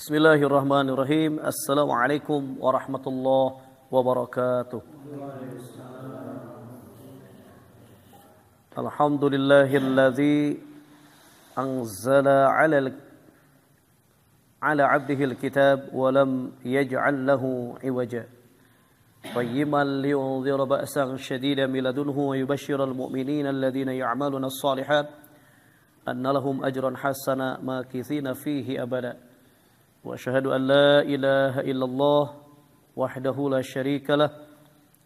Bismillahirrahmanirrahim. Assalamualaikum warahmatullahi wabarakatuh. Alhamdulillahilladzi anzala ala 'abdihi al-kitab wa lam yaj'al lahu 'iwaja. Qayyiman liyunzira ba'san shadidan min ladunhu wa yubashshiral mu'minina alladhina ya'maluna as-shalihat anna lahum ajran hasana makithina fihi abada. Wa asyhadu an la ilaha illallah wahdahu la syarika lah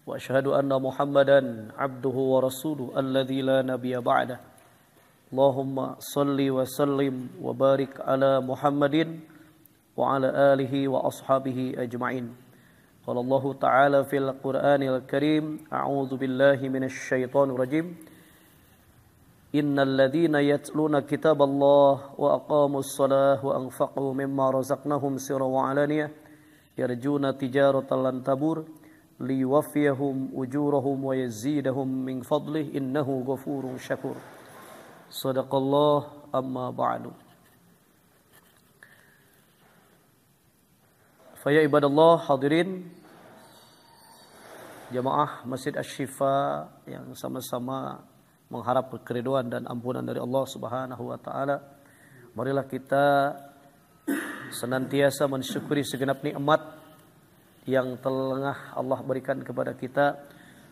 wa asyhadu anna Muhammadan abduhu wa rasuluhu alladzi la nabiyya ba'dah. Allahumma salli wa sallim wa barik ala Muhammadin wa ala alihi wa ashabihi ajma'in. Qala Allah ta'ala fil Qur'anil Karim, a'udzu billahi minasy syaithanir rajim. Innal ladzina yatluna kitaballah wa aqamus shalah wa anfaqu mimma razaqnahum sirran wa alaniyah yarjuna tijaratan lan tabur liwaffiyahum ujurahum wa yazidahum min fadlih innahu ghafurun syakur. Shadaqallah, amma ba'du. Fa ya ibadallah hadirin jamaah Masjid Asy-Syifa yang sama-sama mengharap keriduan dan ampunan dari Allah Subhanahu wa taala. Marilah kita senantiasa mensyukuri segenap nikmat yang telah Allah berikan kepada kita,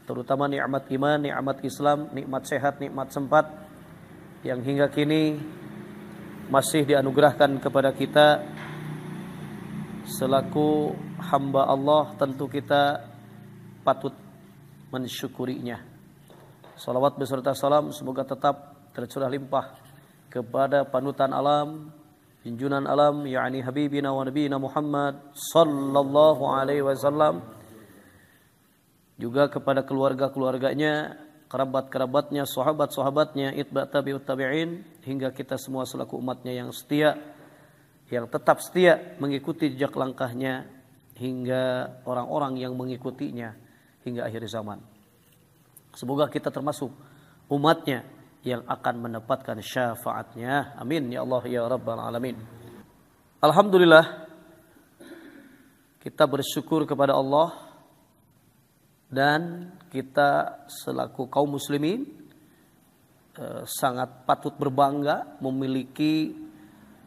terutama nikmat iman, nikmat Islam, nikmat sehat, nikmat sempat yang hingga kini masih dianugerahkan kepada kita. Selaku hamba Allah tentu kita patut mensyukurinya. Salawat beserta salam semoga tetap tercurah limpah kepada panutan alam, junjungan alam, yakni habibina wa nabiyina Muhammad sallallahu alaihi wasallam, juga kepada keluarga-keluarganya, kerabat-kerabatnya, sahabat-sahabatnya, itba' tabi'ut tabi'in, hingga kita semua selaku umatnya yang setia, yang tetap setia mengikuti jejak langkahnya hingga orang-orang yang mengikutinya hingga akhir zaman. Semoga kita termasuk umatnya yang akan mendapatkan syafaatnya. Amin ya Allah ya Rabbal Alamin. Alhamdulillah, kita bersyukur kepada Allah dan kita selaku kaum muslimin sangat patut berbangga memiliki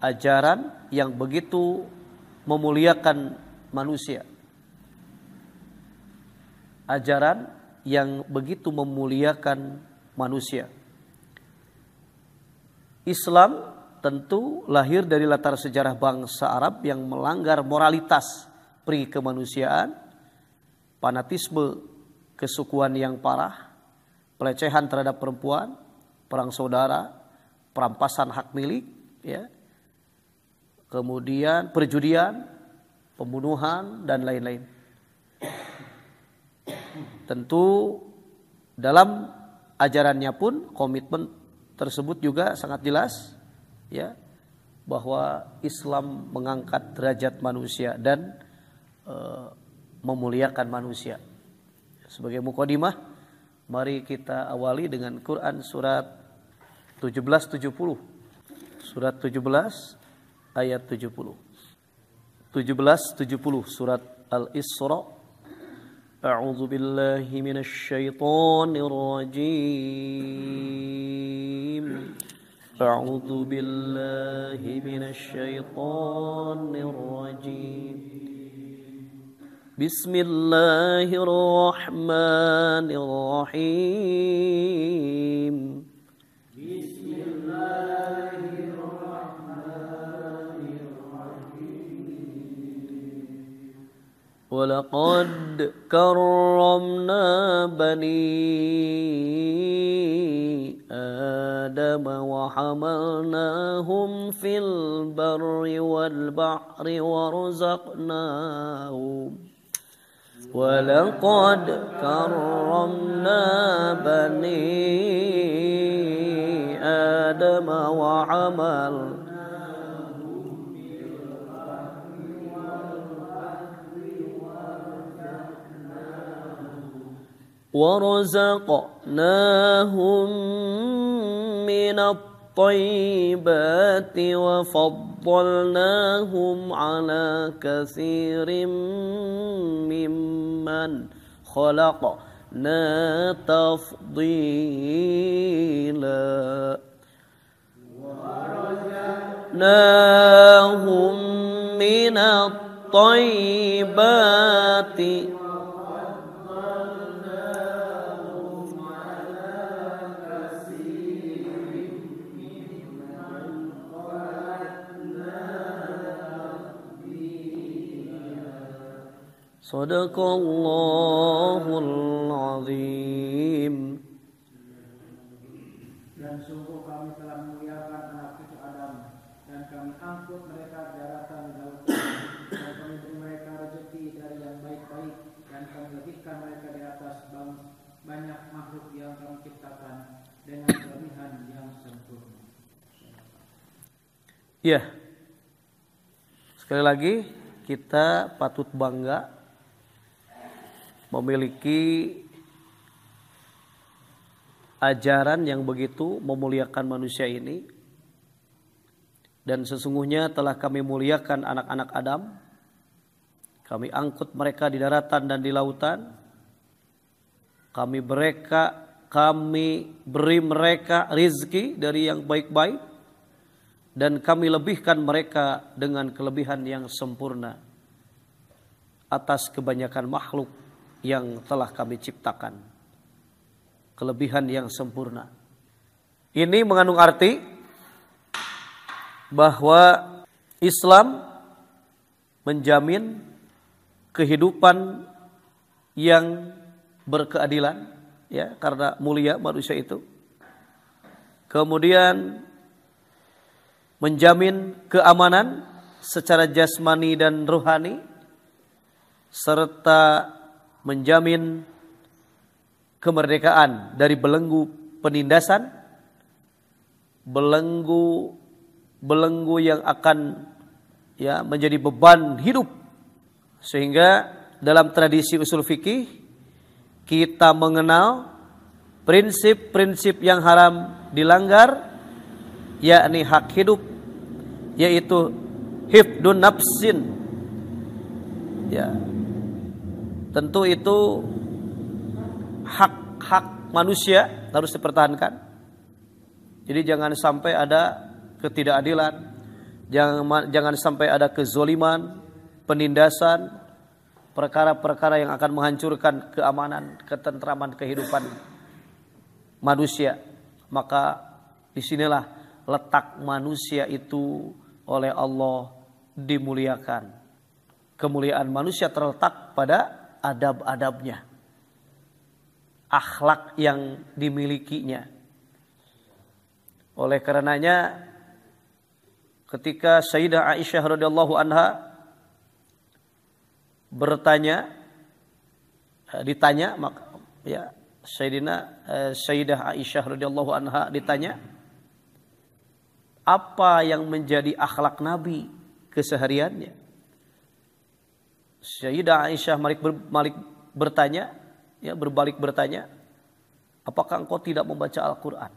ajaran yang begitu memuliakan manusia. Ajaran yang begitu memuliakan manusia. Islam tentu lahir dari latar sejarah bangsa Arab yang melanggar moralitas pri kemanusiaan, fanatisme kesukuan yang parah, pelecehan terhadap perempuan, perang saudara, perampasan hak milik, ya, kemudian perjudian, pembunuhan dan lain-lain. Tentu dalam ajarannya pun komitmen tersebut juga sangat jelas, ya, bahwa Islam mengangkat derajat manusia dan memuliakan manusia. Sebagai mukadimah, mari kita awali dengan Quran surat 1770. Surat 17 ayat 70. 1770 surat Al-Isra. A'udzu billahi minasy syaithanir rajim. A'udzu billahi minasy syaithanir rajim. Bismillahirrahmanirrahim. Walaqad karramna bani Adam wa hamalnahum fil barri wal bahri warzaqnahum walaqad karramna bani Adam wa hamalnahum ورزقناهم من الطيبات وفضلناهم faddalnahum ala katsirin mimman khalaqna tafdila nahum minat thayyibati Sadaqallahul azim. Dan sungguh kami telah memuliakan anak cucu Adam, dan kami angkut mereka daratan di lautan, dan kami beri mereka rezeki dari yang baik-baik, dan kami lebihkan mereka di atas banyak makhluk yang kami ciptakan dengan kelebihan yang sempurna. Ya, sekali lagi kita patut bangga memiliki ajaran yang begitu memuliakan manusia ini. Dan sesungguhnya telah kami muliakan anak-anak Adam. Kami angkut mereka di daratan dan di lautan. Kami beri mereka rizki dari yang baik-baik. Dan kami lebihkan mereka dengan kelebihan yang sempurna atas kebanyakan makhluk yang telah kami ciptakan. Kelebihan yang sempurna. Ini mengandung arti bahwa Islam menjamin kehidupan yang berkeadilan, ya, karena mulia manusia itu. Kemudian menjamin keamanan secara jasmani dan rohani, serta menjamin kemerdekaan dari belenggu penindasan, belenggu yang akan, ya, menjadi beban hidup. Sehingga dalam tradisi usul fikih kita mengenal prinsip-prinsip yang haram dilanggar, yakni hak hidup, yaitu hifdun nafsin, ya. Tentu itu hak manusia harus dipertahankan. Jadi jangan sampai ada ketidakadilan, jangan sampai ada kezoliman, penindasan, perkara-perkara yang akan menghancurkan keamanan, ketentraman kehidupan manusia. Maka disinilah letak manusia itu oleh Allah dimuliakan. Kemuliaan manusia terletak pada adab-adabnya, akhlak yang dimilikinya. Oleh karenanya ketika Sayyidah Aisyah radhiyallahu anha ditanya, maka, ya, Sayyidah Aisyah radhiyallahu anha ditanya, apa yang menjadi akhlak Nabi kesehariannya? Sayyidah Aisyah berbalik bertanya, apakah engkau tidak membaca Al-Quran?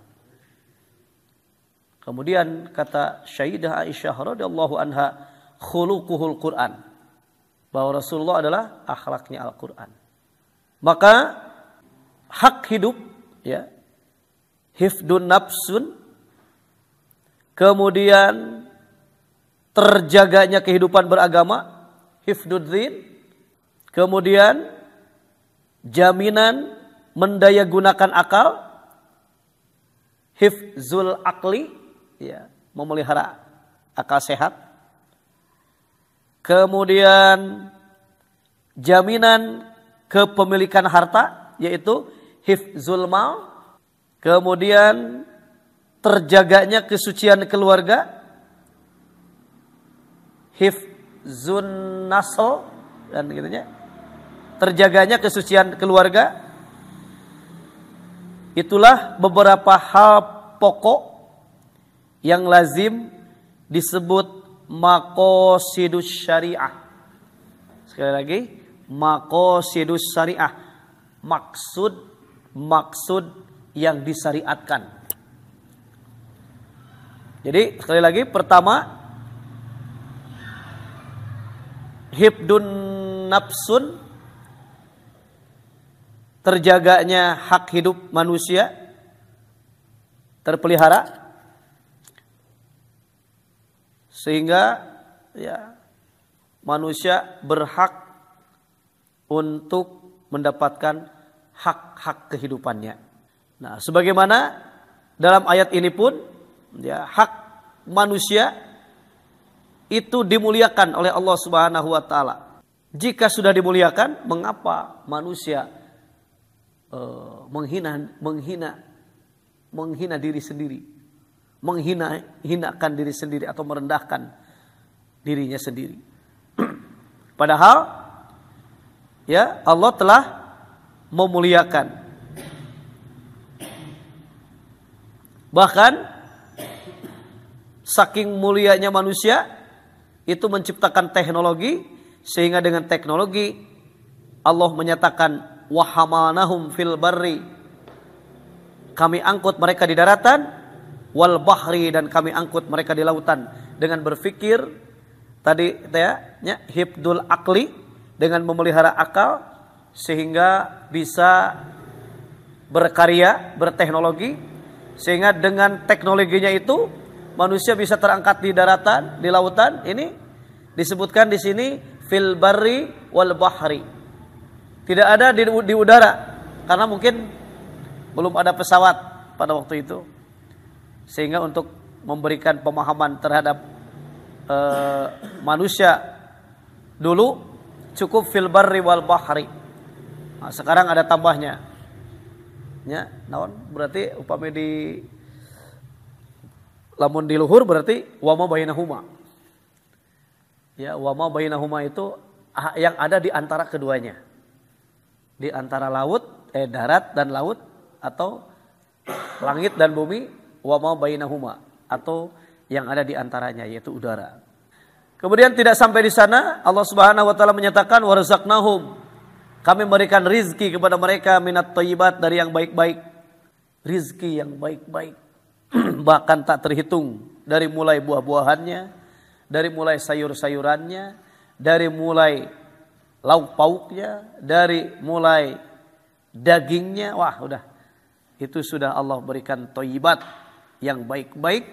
Kemudian kata Sayyidah Aisyah radhiyallahu anha, khuluquhul Quran, bahwa Rasulullah adalah akhlaknya Al-Quran. Maka hak hidup, ya, hifdun nafsun, kemudian terjaganya kehidupan beragama, hifdudzin, kemudian jaminan mendaya gunakan akal, hifzul akli, ya, memelihara akal sehat, kemudian jaminan kepemilikan harta, yaitu hifzul mal, kemudian terjaganya kesucian keluarga, hifzun nasl, dan gitunya, terjaganya kesucian keluarga. Itulah beberapa hal pokok yang lazim disebut maqasidus syariah. Sekali lagi, maqasidus syariah, maksud yang disyariatkan. Jadi sekali lagi, pertama, hibdun nafsun, terjaganya hak hidup manusia, terpelihara, sehingga ya manusia berhak untuk mendapatkan hak-hak kehidupannya. Nah, sebagaimana dalam ayat ini pun ya hak manusia itu dimuliakan oleh Allah Subhanahu wa taala. Jika sudah dimuliakan, mengapa manusia menghina diri sendiri, menghinakan diri sendiri atau merendahkan dirinya sendiri? Padahal ya Allah telah memuliakan. Bahkan saking mulianya manusia itu menciptakan teknologi, sehingga dengan teknologi Allah menyatakan wahamanahum fil barri, kami angkut mereka di daratan, wal bahri, dan kami angkut mereka di lautan, dengan berpikir tadi ya hibdul akli, dengan memelihara akal sehingga bisa berkarya, berteknologi, sehingga dengan teknologinya itu manusia bisa terangkat di daratan, di lautan. Ini disebutkan di sini fil barri wal bahri. Tidak ada di udara karena mungkin belum ada pesawat pada waktu itu. Sehingga untuk memberikan pemahaman terhadap manusia dulu cukup fil barri wal bahri. Nah, sekarang ada tambahnya. Ya, naon berarti upami di lamun di luhur berarti wama bainahuma. Ya, wama bainahuma itu yang ada di antara keduanya. Di antara darat dan laut, atau langit dan bumi, wama bainahuma, atau yang ada di antaranya yaitu udara. Kemudian tidak sampai di sana, Allah Subhanahu wa taala menyatakan warzaqnahum, kami memberikan rizki kepada mereka minat thayyibat, dari yang baik-baik. Rizki yang baik-baik. Bahkan tak terhitung, dari mulai buah-buahannya, dari mulai sayur-sayurannya, dari mulai lauk pauknya, dari mulai dagingnya. Wah, udah. Itu sudah Allah berikan thayyibat yang baik-baik.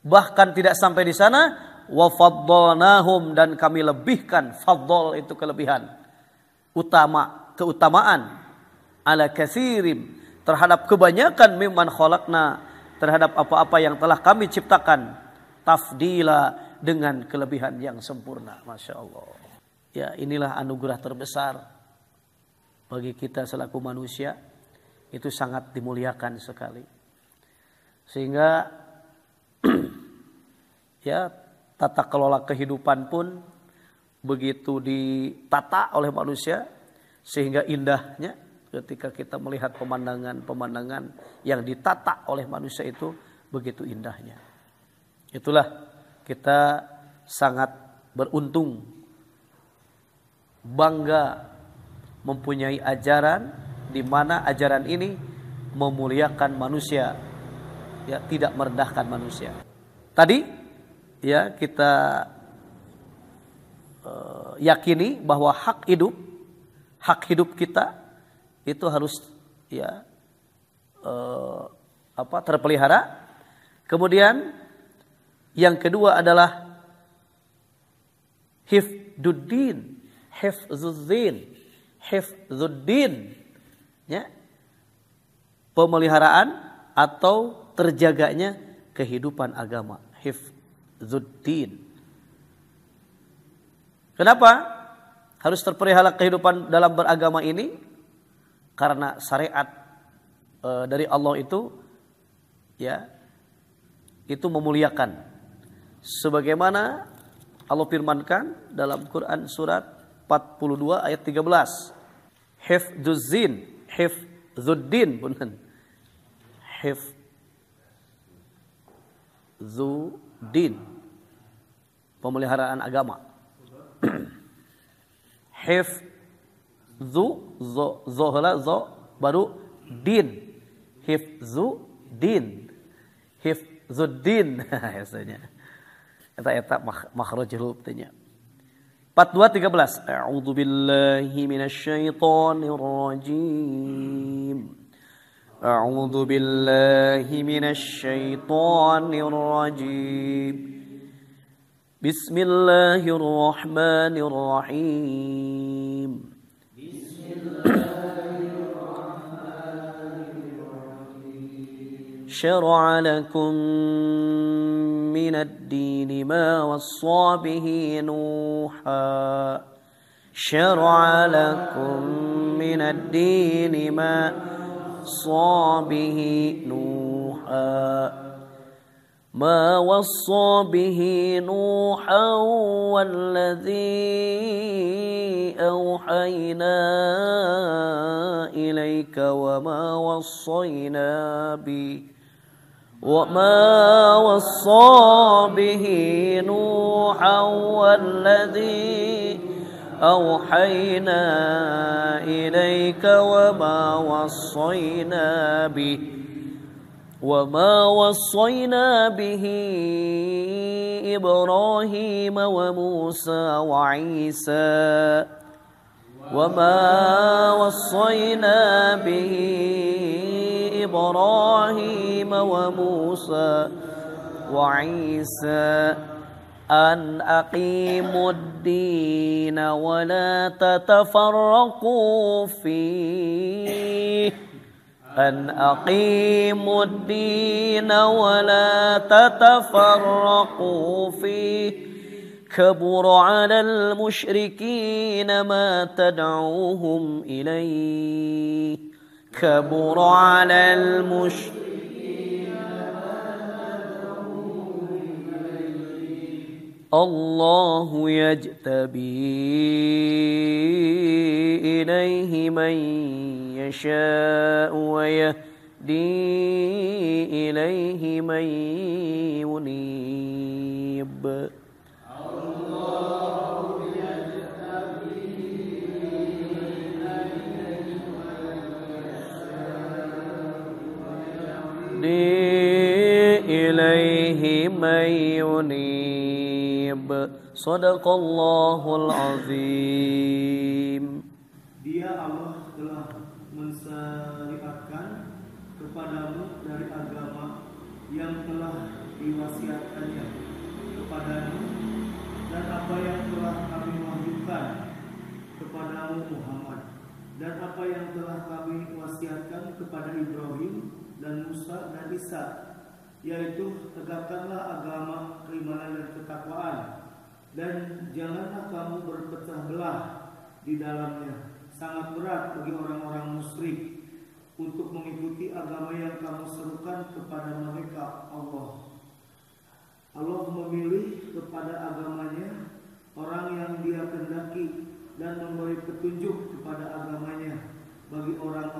Bahkan tidak sampai di sana, wa faddalnahum, dan kami lebihkan. Faddal itu kelebihan, keutamaan, ala katsirim, terhadap kebanyakan, mimman khalaqna, terhadap apa-apa yang telah kami ciptakan, tafdila, dengan kelebihan yang sempurna. Masya Allah. Ya, inilah anugerah terbesar bagi kita selaku manusia. Itu sangat dimuliakan sekali. Sehingga ya tata kelola kehidupan pun begitu ditata oleh manusia, sehingga indahnya ketika kita melihat pemandangan-pemandangan yang ditata oleh manusia itu begitu indahnya. Itulah kita sangat beruntung, bangga mempunyai ajaran di mana ajaran ini memuliakan manusia, ya, tidak merendahkan manusia. Tadi ya kita yakini bahwa hak hidup kita itu harus ya terpelihara. Kemudian yang kedua adalah hifduddin, hifzuddin, ya, pemeliharaan atau terjaganya kehidupan agama, hifzuddin. Kenapa harus terpelihara kehidupan dalam beragama ini? Karena syariat dari Allah itu ya itu memuliakan, sebagaimana Allah firmankan dalam Quran surat 42 ayat 13, hifzuddin, pemeliharaan agama. Baru din, hifzuddin biasanya eta makhraj huruf teh nya. 42:13. A'udzu billahi minasyaitonir rajim. A'udzu billahi minasyaitonir rajim. Bismillahirrahmanirrahim. شرع لكم من الدين ما وصى به نوحا شرع لكم من الدين ما وصى به نوحا ما وصى به نوحا والذي أوحينا إليك وما وصى به نوحا والذي أوحينا إليك وما وصينا به إبراهيم وموسى وعيسى وما وصينا به إبراهيم وموسى وعيسى أن أقيموا الدين ولا تتفرقوا فيه أن أقيموا الدين ولا تتفرقوا فيه كبر على المشركين ما تدعوهم إليه كبر على المشركين الله يجتبي إليه من يشاء ويهدي إليه من ينيب إليه من ينيب صدق الله العظيم. Dia Allah telah mensyariatkan kepadamu dari agama yang telah diwasiatkannya kepadamu dan apa yang telah kami wahyukan kepadamu Muhammad dan apa yang telah kami wasiatkan kepada Ibrahim dan Musa dan Isa, yaitu tegakkanlah agama keimanan dan ketakwaan dan janganlah kamu berpecah belah di dalamnya. Sangat berat bagi orang-orang musyrik untuk mengikuti agama yang kamu serukan kepada mereka. Allah memilih kepada agamanya orang yang Dia kehendaki dan memberi petunjuk kepada agamanya bagi orang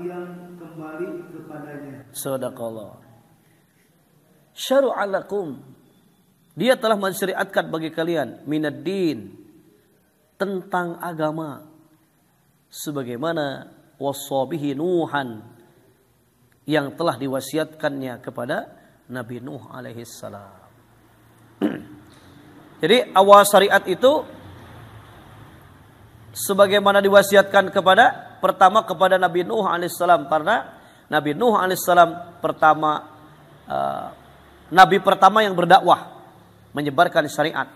yang kembali kepadanya. Sadaqallah. Syar'a lakum, Dia telah mensyariatkan bagi kalian minad din, tentang agama, sebagaimana wasabihi Nuhan, yang telah diwasiatkannya kepada Nabi Nuh alaihi salam. Jadi awal syariat itu sebagaimana diwasiatkan pertama kepada Nabi Nuh alaihi salam, karena Nabi Nuh alaihi salam nabi pertama yang berdakwah, menyebarkan syariat.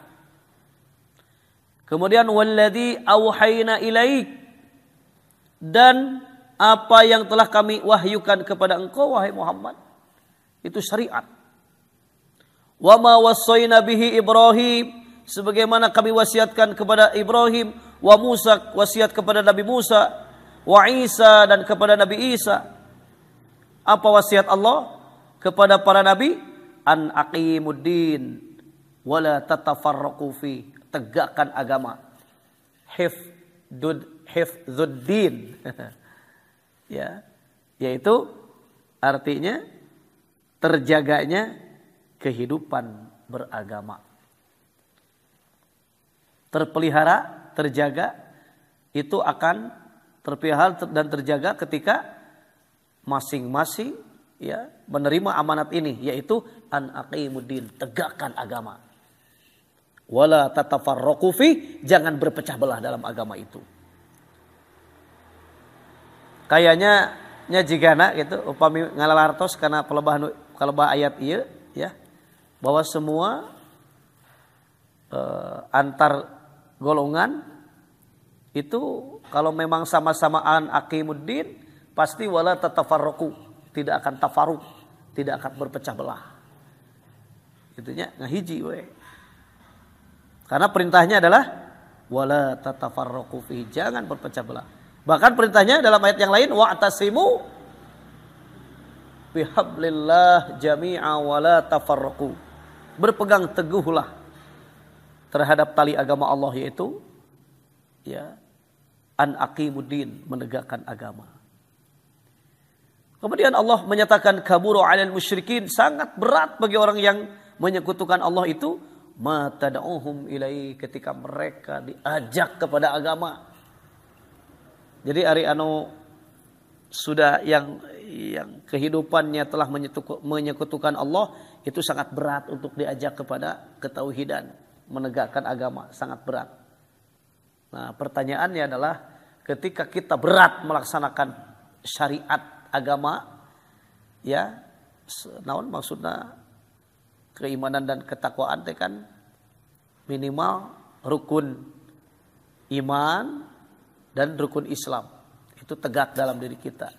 Kemudian walladzi auhayna ilaik, dan apa yang telah kami wahyukan kepada engkau wahai Muhammad, itu syariat. Wa ma wassayna bihi Ibrahim, sebagaimana kami wasiatkan kepada Ibrahim, wa Musa, wasiat kepada Nabi Musa, wa Isa, dan kepada Nabi Isa. Apa wasiat Allah kepada para nabi? An aqimuddin wala tatafarraqu fi, tegakkan agama. Hifdzuddin. Ya, yaitu artinya terjaganya kehidupan beragama. Terpelihara, terjaga, itu akan terpelihara dan terjaga ketika masing-masing ya menerima amanat ini, yaitu an aqimuddin, tegakkan agama. Wala tatafarraqu fi, jangan berpecah belah dalam agama itu. Kayaknya nya jigana gitu upami ngalalartos karena pelebah ayat ieu ya, bahwa semua antar golongan itu kalau memang sama-samaan aqimuddin pasti wala tatafarraqu, tidak akan tafarruq, tidak akan berpecah belah. Itunya ngahiji we. Karena perintahnya adalah wala tatafarraqu fi, jangan berpecah belah. Bahkan perintahnya dalam ayat yang lain wa'tasimu bihablillah jami'a wala tafarraqu. Berpegang teguhlah terhadap tali agama Allah, yaitu ya an aqimuddin, menegakkan agama. Kemudian Allah menyatakan kaburu 'alal musyrikin, sangat berat bagi orang yang menyekutukan Allah itu ma tad'uhum ilai, ketika mereka diajak kepada agama. Jadi ari anu sudah yang kehidupannya telah menyekutukan Allah itu sangat berat untuk diajak kepada ketauhidan, menegakkan agama, sangat berat. Nah, pertanyaannya adalah ketika kita berat melaksanakan syariat agama, ya, naon maksudnya keimanan dan ketakwaan teh kan minimal rukun iman dan rukun Islam itu tegak dalam diri kita.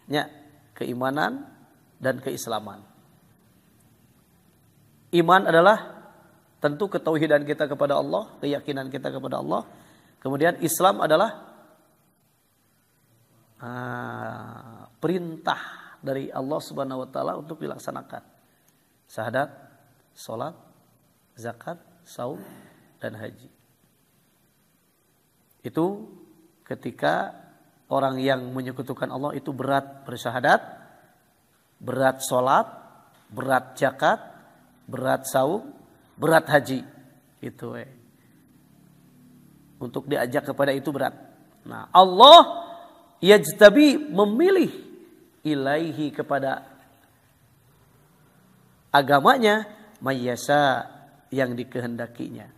Ya, keimanan dan keislaman. Iman adalah tentu ketauhidan kita kepada Allah, keyakinan kita kepada Allah. Kemudian Islam adalah perintah dari Allah Subhanahu wa taala untuk dilaksanakan. Syahadat, salat, zakat, saum, dan haji. Itu ketika orang yang menyekutukan Allah itu berat bersyahadat, berat salat, berat zakat, berat saum, berat haji. Itu untuk diajak kepada itu berat. Nah, Allah yajtabi, memilih ilaihi, kepada agamanya, mayyasa, yang dikehendakinya.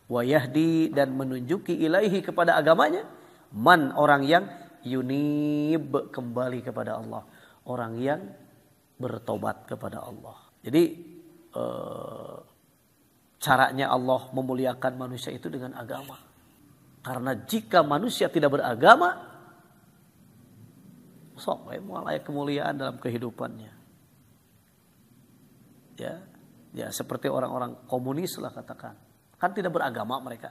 Wa yahdi, dan menunjuki ilaihi, kepada agamanya, man, orang yang yunib, kembali kepada Allah, orang yang bertobat kepada Allah. Jadi caranya Allah memuliakan manusia itu dengan agama. Karena jika manusia tidak beragama, sok mulai kemuliaan dalam kehidupannya. Ya seperti orang-orang komunis lah katakan, kan tidak beragama mereka.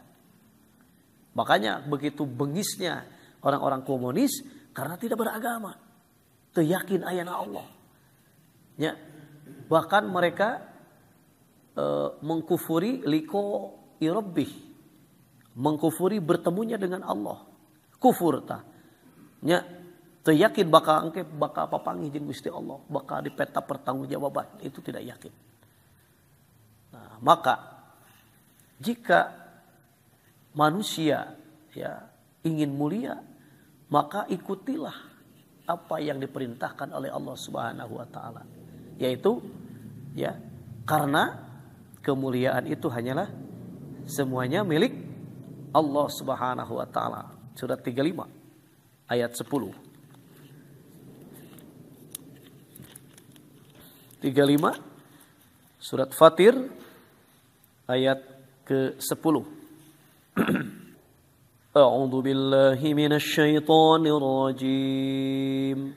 Makanya begitu bengisnya orang-orang komunis karena tidak beragama, teu yakin ayana Allah. Ya, bahkan mereka mengkufuri liko irabbih, mengkufuri bertemunya dengan Allah. Kufur tah. Nya teu yakin bakal papanggih jeung Gusti Allah, bakal dipeta pertanggungjawaban, itu tidak yakin. Nah, maka jika manusia ya ingin mulia, maka ikutilah apa yang diperintahkan oleh Allah Subhanahu wa taala, yaitu ya, karena kemuliaan itu hanyalah semuanya milik Allah Subhanahu wa taala. Surat 35 ayat 10. 35 surat Fatir ayat ke-10. A'udzu billahi minasy syaithanir rajim.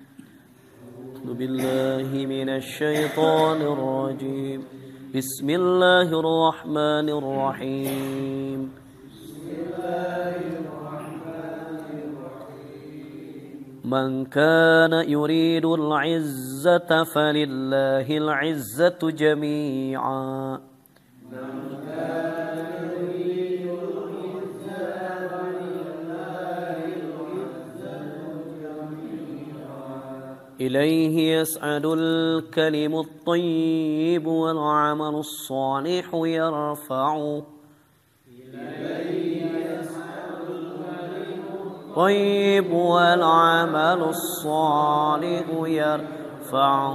A'udzu billahi minasy syaithanir rajim. Bismillahirrahmanirrahim. Man kana yuridul 'izzata falillahil 'izzatu jami'a. إليه يسعد الكلم الطيب والعمل الصالح يرفعه. الطيب والعمل الصالح يرفعه.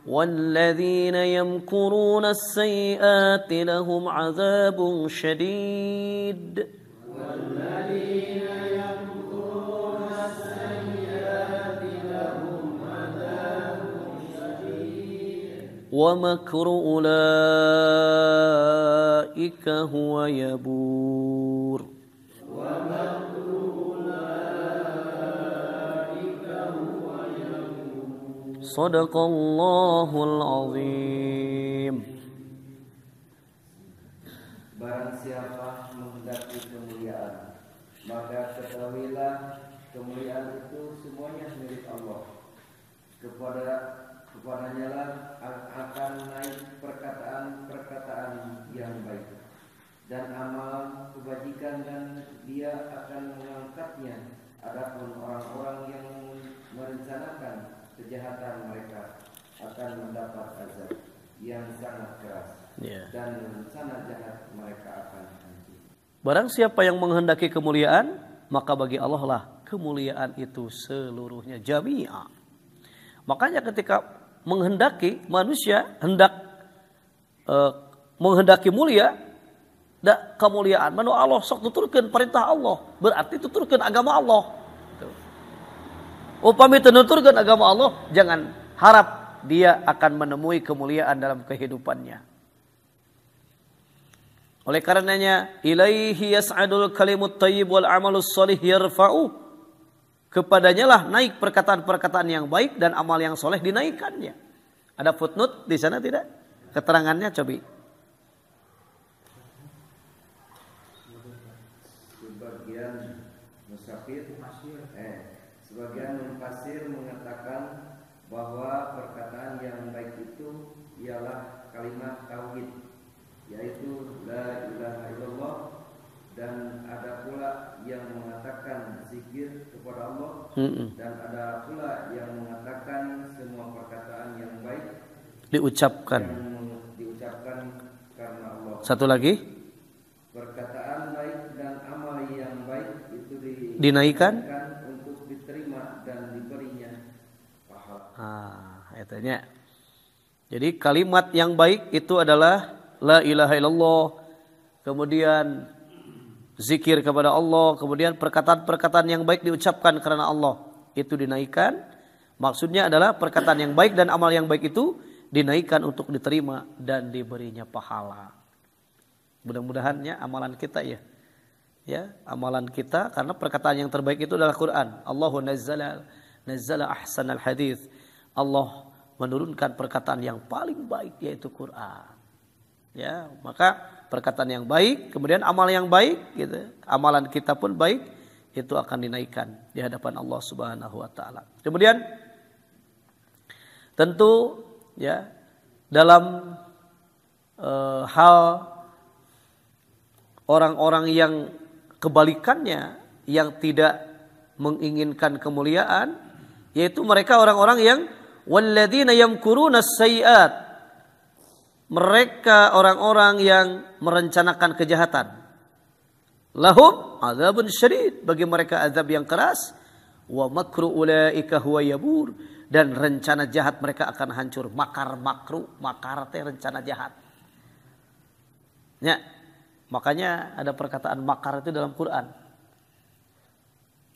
والذين يمكرون السيئات لهم عذاب شديد والذين يمكرون السيئات لهم عذاب شديد ومكر أولئك هو يبور Sadaqallahul azim. Barang siapa menghendaki kemuliaan, maka ketahuilah kemuliaan itu semuanya milik Allah. Kepadanya lah akan naik perkataan-perkataan yang baik dan amal kebajikan, dan Dia akan mengangkatnya. Adapun orang-orang yang merencanakan kejahatan, mereka akan mendapat azab yang sangat keras, dan rencana jahat mereka akan hancur. Barang siapa yang menghendaki kemuliaan, maka bagi Allah lah kemuliaan itu seluruhnya, jami'a. Makanya ketika menghendaki, manusia hendak menghendaki mulia, dak kemuliaan manu Allah sok tuturkeun perintah Allah, berarti tuturkeun agama Allah. Upami tuturkeun agama Allah, jangan harap dia akan menemui kemuliaan dalam kehidupannya. Oleh karenanya, ilaihi yas'adul kalimut thayyib wal amalus shalih yarfa'u. Kepadanya lah naik perkataan-perkataan yang baik dan amal yang soleh dinaikkannya. Ada footnote di sana tidak? Keterangannya coba. Sebagian mufassir mengatakan bahwa perkataan yang baik itu ialah kalimat tauhid, yaitu la ilaha illallah, dan ada pula yang mengatakan zikir kepada Allah, dan ada pula yang mengatakan semua perkataan yang baik diucapkan karena Allah. Satu lagi, perkataan baik dan amal yang baik itu dinaikkan untuk diterima dan diberinya pahala. Ayatnya. Jadi kalimat yang baik itu adalah la ilaha illallah, kemudian zikir kepada Allah, kemudian perkataan-perkataan yang baik diucapkan karena Allah, itu dinaikkan. Maksudnya adalah perkataan yang baik dan amal yang baik itu dinaikkan untuk diterima dan diberinya pahala. Mudah-mudahannya amalan kita ya amalan kita, karena perkataan yang terbaik itu adalah Quran. Allahu nazzala ahsanal hadits. Allah menurunkan perkataan yang paling baik, yaitu Quran. Ya, maka perkataan yang baik, kemudian amal yang baik, gitu. Amalan kita pun baik, itu akan dinaikkan di hadapan Allah Subhanahu wa taala. Kemudian tentu ya dalam hal orang-orang yang kebalikannya, yang tidak menginginkan kemuliaan, yaitu mereka orang-orang yang walladzina yamkuruna sayyi'at, mereka orang-orang yang merencanakan kejahatan. Lahum azabun syadid, bagi mereka azab yang keras. Wa makru ulaika huwa yabur, dan rencana jahat mereka akan hancur. Makar teh rencana jahat. Ya, makanya ada perkataan makar itu dalam Quran.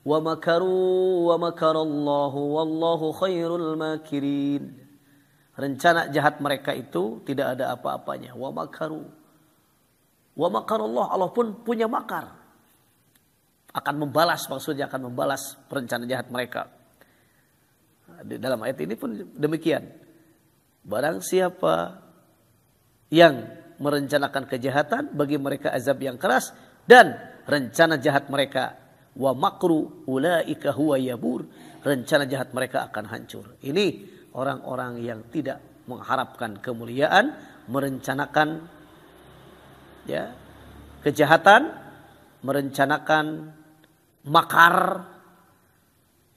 Wa makaru wa makarallahu wallahu khairul makirin. Rencana jahat mereka itu tidak ada apa-apanya. Wa makaru. Wa makarallah, Allah pun punya makar. Akan membalas, maksudnya akan membalas rencana jahat mereka. Dalam ayat ini pun demikian. Barang siapa yang merencanakan kejahatan, bagi mereka azab yang keras, dan rencana jahat mereka, wa makru ulaika huwa yabur, rencana jahat mereka akan hancur. Ini orang-orang yang tidak mengharapkan kemuliaan, merencanakan ya kejahatan, merencanakan makar.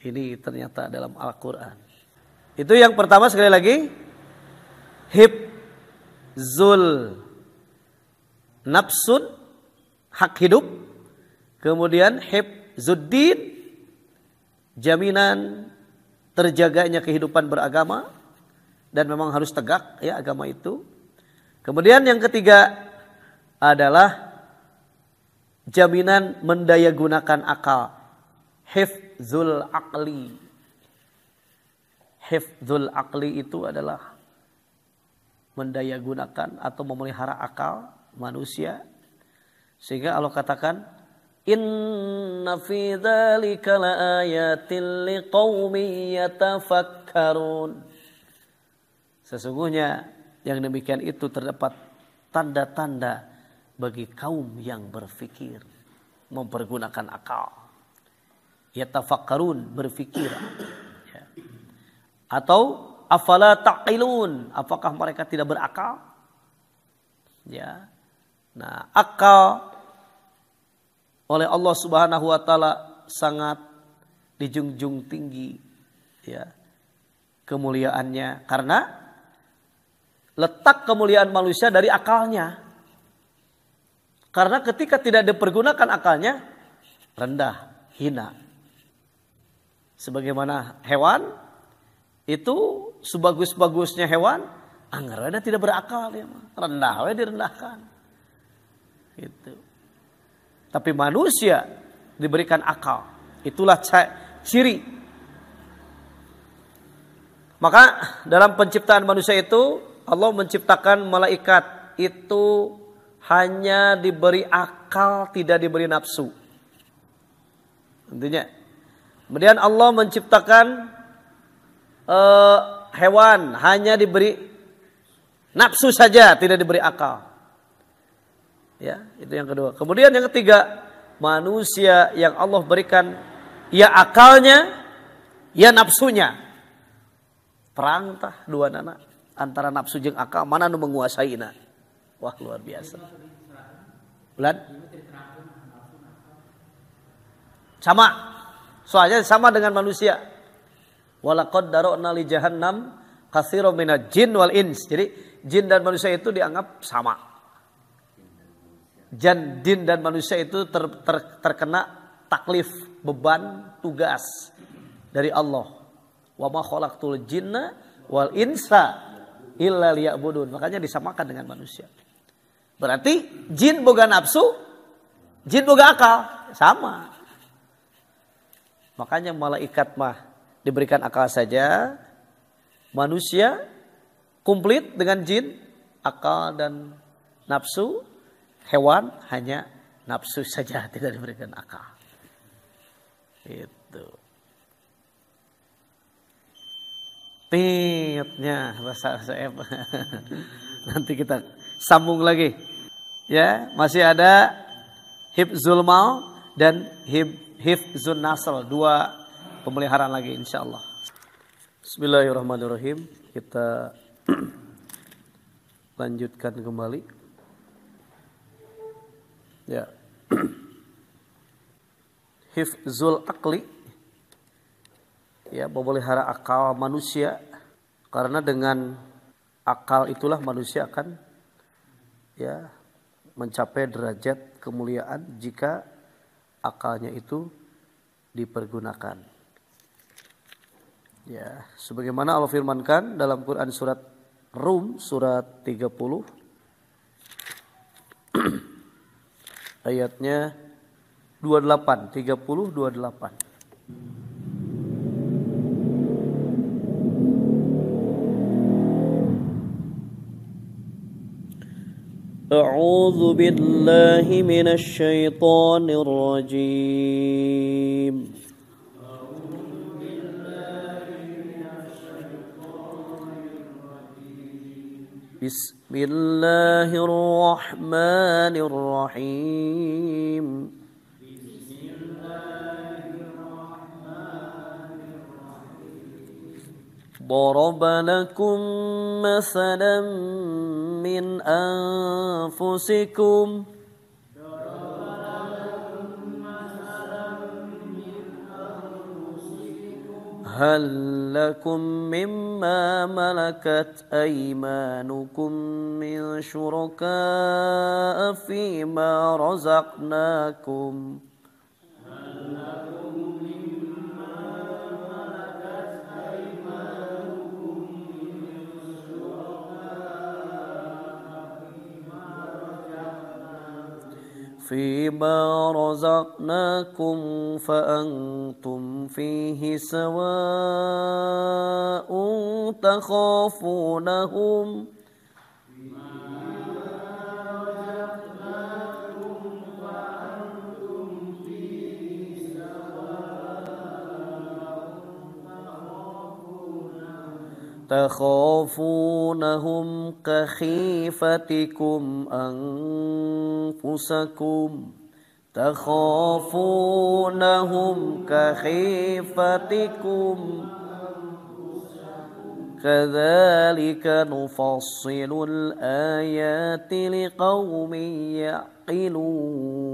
Ini ternyata dalam Al-Quran. Itu yang pertama, sekali lagi, hifzul nafsun, hak hidup. Kemudian hifzuddin, jaminan terjaganya kehidupan beragama. dan memang harus tegak ya agama itu. Kemudian yang ketiga adalah jaminan mendayagunakan akal. Hifdzul aqli. Hifdzul aqli itu adalah mendayagunakan atau memelihara akal manusia. Sehingga Allah katakan, inna fi dzalika laayatin liqaumin yatafakkarun. Sesungguhnya yang demikian itu terdapat tanda-tanda bagi kaum yang berfikir, mempergunakan akal. Yatafakkarun, berfikir. Ya. Atau afala taqilun, apakah mereka tidak berakal? Ya. Nah, akal oleh Allah Subhanahu wa taala sangat dijunjung tinggi ya kemuliaannya, karena letak kemuliaan manusia dari akalnya. Karena ketika tidak dipergunakan akalnya, rendah, hina. Sebagaimana hewan itu sebagus-bagusnya hewan, anggarannya tidak berakal dia, rendah, direndahkan. Gitu. Tapi manusia diberikan akal, itulah ciri. Maka dalam penciptaan manusia itu Allah menciptakan malaikat itu hanya diberi akal, tidak diberi nafsu. Intinya. Kemudian Allah menciptakan hewan hanya diberi nafsu saja, tidak diberi akal. Ya, itu yang kedua. Kemudian yang ketiga, manusia yang Allah berikan ya akalnya, ya nafsunya. Perang tah dua nana antara nafsu jeung akal, mana nu menguasaina. Wah, luar biasa. Bulan? Sama. Soalnya sama dengan manusia. Walaqad dara'na li jahannam katsiran minal jin wal ins. Jadi jin dan manusia itu dianggap sama. Jin dan manusia itu terkena taklif, beban, tugas dari Allah. Wa ma khalaqtul jinna wal insa illa liya'budun. Makanya disamakan dengan manusia. Berarti jin boga nafsu, jin boga akal, sama. Makanya malaikat mah diberikan akal saja, manusia komplit dengan jin, akal dan nafsu, hewan hanya nafsu saja, tidak diberikan akal. Itu. Pitnya bahasa saya. Nanti kita sambung lagi. Ya, masih ada hifzul mal dan hifzun nasl, dua pemeliharaan lagi insyaallah. Bismillahirrahmanirrahim. Kita lanjutkan kembali. Ya. Hifzul aqli, ya, memelihara akal manusia, karena dengan akal itulah manusia akan ya mencapai derajat kemuliaan jika akalnya itu dipergunakan. Ya, sebagaimana Allah firmankan dalam Quran surat Rum surat 30 ayatnya 28, 30, 28. A'udzu billahi minasy syaithanir rajim. Bismillahirrahmanirrahim. ضرب لكم مثلا من أنفسكم هل لكم مما ملكت أيمانكم من شركاء فيما رزقناكم فيما رزقناكم فأنتم فيه سواء تخافونهم تخافونهم كخيفتكم أنفسكم تخافونهم كخيفتكم كذلك نفصل الآيات لقوم يعقلون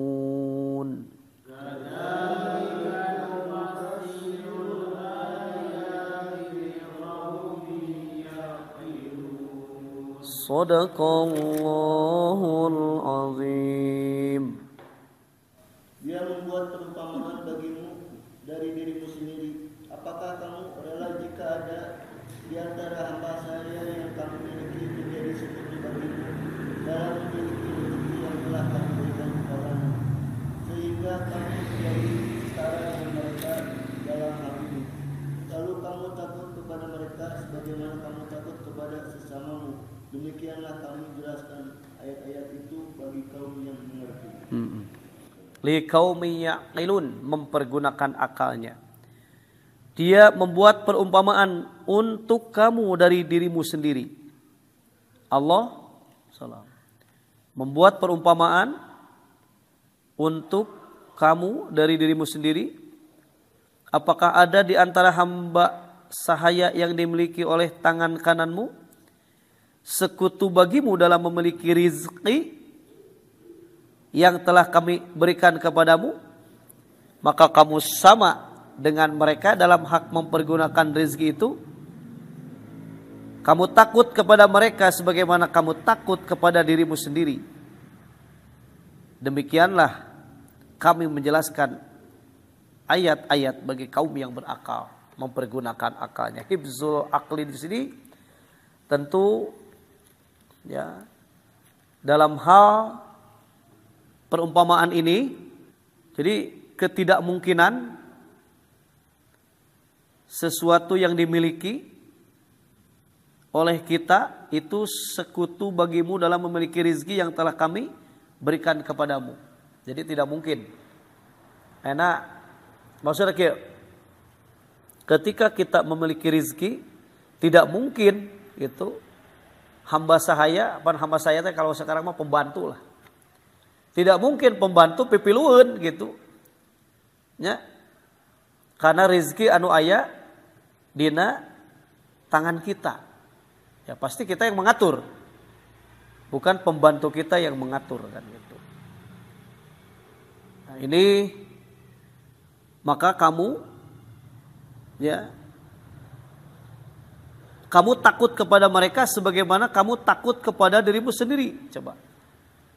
Sadaqallahul azim. Dia membuat perumpamaan bagimu dari dirimu sendiri. Apakah kamu rela jika ada di antara hamba saya yang kamu miliki menjadi sekutu bagimu dalam memiliki rezeki yang telah kamu berikan kepadamu, sehingga kamu menjadi setara dengan mereka dalam hal ini. Lalu kamu takut kepada mereka sebagaimana kamu takut kepada sesamamu. Demikianlah kami jelaskan ayat-ayat itu bagi kaum yang mengerti. Liqaumi ya'qilun, mempergunakan akalnya. Dia membuat perumpamaan untuk kamu dari dirimu sendiri. Allah salam membuat perumpamaan untuk kamu dari dirimu sendiri. Apakah ada di antara hamba sahaya yang dimiliki oleh tangan kananmu sekutu bagimu dalam memiliki rizki yang telah kami berikan kepadamu? Maka kamu sama dengan mereka dalam hak mempergunakan rizki itu. Kamu takut kepada mereka sebagaimana kamu takut kepada dirimu sendiri. Demikianlah kami menjelaskan ayat-ayat bagi kaum yang berakal, mempergunakan akalnya. Hifzul akli di sini tentu ya, dalam hal perumpamaan ini, jadi ketidakmungkinan sesuatu yang dimiliki oleh kita itu sekutu bagimu dalam memiliki rizki yang telah kami berikan kepadamu. Jadi tidak mungkin. Enak, maksudnya ketika kita memiliki rizki, tidak mungkin itu hamba saya kalau sekarang mah pembantu lah. Tidak mungkin pembantu pipilueun gitu. Ya. Karena rizki anu aya dina tangan kita. Ya pasti kita yang mengatur. Bukan pembantu kita yang mengatur kan gitu. Nah, ini maka kamu ya kamu takut kepada mereka sebagaimana kamu takut kepada dirimu sendiri. Coba.